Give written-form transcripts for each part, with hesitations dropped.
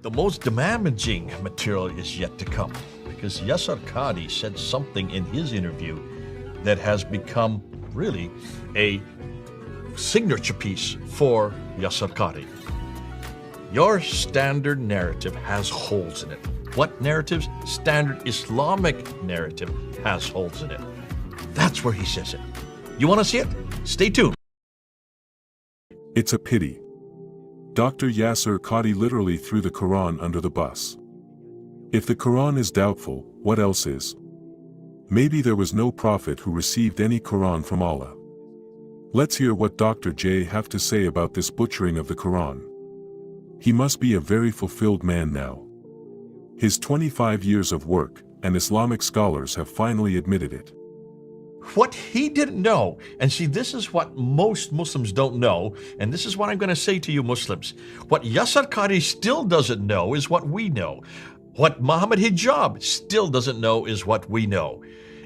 The most damaging material is yet to come, because Yasir Qadhi said something in his interview that has become really a signature piece for Yasir Qadhi. Your standard narrative has holes in it. What narratives? Standard Islamic narrative has holes in it. That's where he says it. You want to see it? Stay tuned. It's a pity. Dr. Yasir Qadhi literally threw the Quran under the bus. If the Quran is doubtful, what else is? Maybe there was no prophet who received any Quran from Allah. Let's hear what Dr. J have to say about this butchering of the Quran. He must be a very fulfilled man now. His 25 years of work, and Islamic scholars have finally admitted it. What he didn't know, and see, this is what most Muslims don't know, and this is what I'm going to say to you Muslims. What Yasir Qadhi still doesn't know is what we know. What Muhammad Hijab still doesn't know is what we know.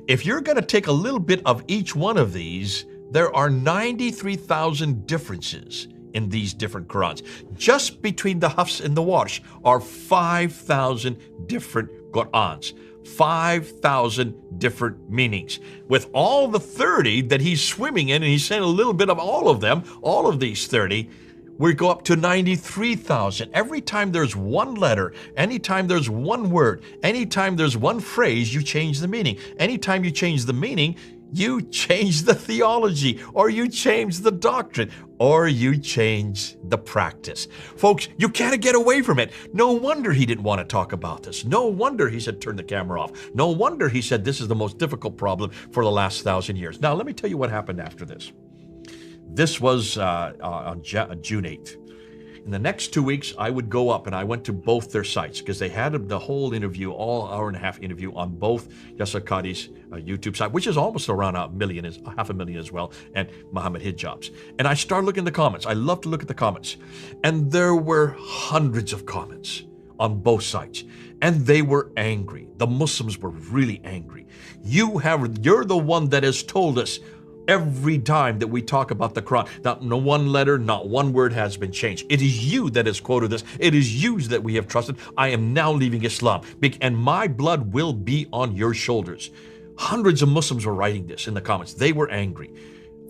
If you're going to take a little bit of each one of these, there are 93,000 differences in these different Qurans. Just between the Hafs and the Warsh are 5,000 different Qurans. 5,000 different meanings. With all the 30 that he's swimming in, and he's saying a little bit of all of them, all of these 30, we go up to 93,000. Every time there's one letter, anytime there's one word, anytime there's one phrase, you change the meaning. Anytime you change the meaning, you change the theology, or you change the doctrine, or you change the practice. Folks, you can't get away from it. No wonder he didn't want to talk about this. No wonder he said, turn the camera off. No wonder he said, this is the most difficult problem for the last 1,000 years. Now, let me tell you what happened after this. This was on June 8th. In the next 2 weeks, I would go up, and I went to both their sites because they had the whole interview, all hour-and-a-half interview on both Yasir Qadhi's YouTube site, which is almost around 500,000 as well, and Muhammad Hijab's. And I started looking at the comments. I love to look at the comments. And there were hundreds of comments on both sites. And they were angry. The Muslims were really angry. You're the one that has told us every time that we talk about the Quran, not one letter, not one word has been changed. It is you that has quoted this. It is you that we have trusted. I am now leaving Islam, and my blood will be on your shoulders. Hundreds of Muslims were writing this in the comments. They were angry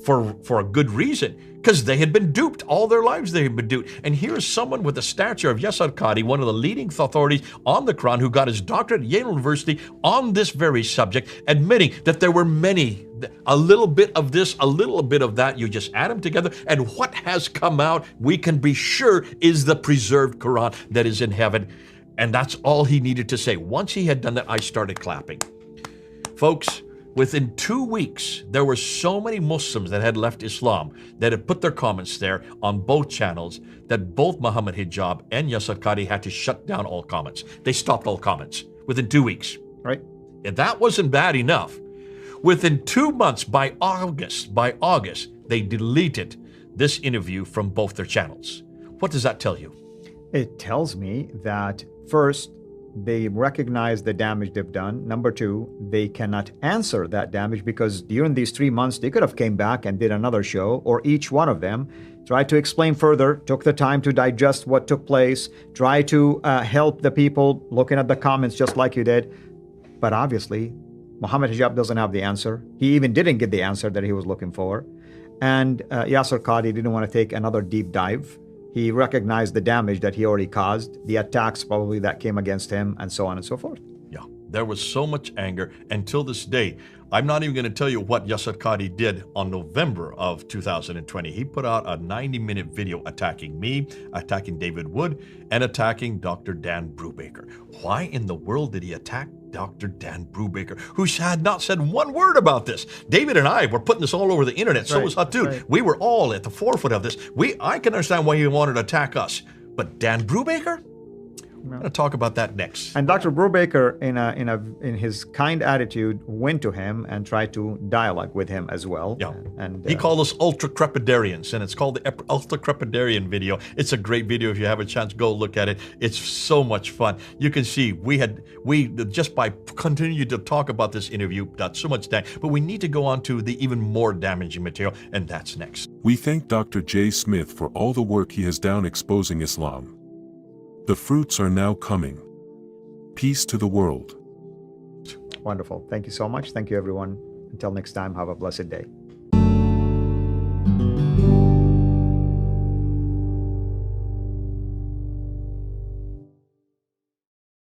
for a good reason, because they had been duped. All their lives they had been duped. And here is someone with the stature of Yasir Qadhi, one of the leading authorities on the Quran, who got his doctorate at Yale University on this very subject, admitting that there were many, a little bit of this, a little bit of that. You just add them together, and what has come out, we can be sure, is the preserved Quran that is in heaven. And that's all he needed to say. Once he had done that, I started clapping. Folks, within 2 weeks, there were so many Muslims that had left Islam that had put their comments there on both channels that both Muhammad Hijab and Yasir Qadhi had to shut down all comments. They stopped all comments within 2 weeks. Right. And that wasn't bad enough. Within 2 months, by August, they deleted this interview from both their channels. What does that tell you? It tells me that, first, they recognize the damage they've done. Number two, they cannot answer that damage, because during these 3 months, they could have came back and did another show, or each one of them tried to explain further, took the time to digest what took place, try to help the people looking at the comments just like you did. But obviously, Muhammad Hijab doesn't have the answer. He even didn't get the answer that he was looking for. And Yasir Qadhi didn't want to take another deep dive. He recognized the damage that he already caused, the attacks probably that came against him, and so on and so forth. Yeah, there was so much anger until this day. I'm not even going to tell you what Yasir Qadhi did on November of 2020. He put out a 90-minute video attacking me, attacking David Wood, and attacking Dr. Dan Brubaker. Why in the world did he attack Dr. Dan Brubaker, who had not said one word about this? David and I were putting this all over the internet. So was Hatun. Right. We were all at the forefront of this. I can understand why he wanted to attack us. But Dan Brubaker? We're going to talk about that next. And Dr. Brubaker, in his kind attitude, went to him and tried to dialogue with him as well. Yeah. And he called us ultra-crepidarians, and it's called the ultra-crepidarian video. It's a great video. If you have a chance, go look at it. It's so much fun. You can see we just by continuing to talk about this interview, got so much damage. But we need to go on to the even more damaging material, and that's next. We thank Dr. J. Smith for all the work he has done exposing Islam. The fruits are now coming. Peace to the world. Wonderful. Thank you so much. Thank you, everyone. Until next time, have a blessed day.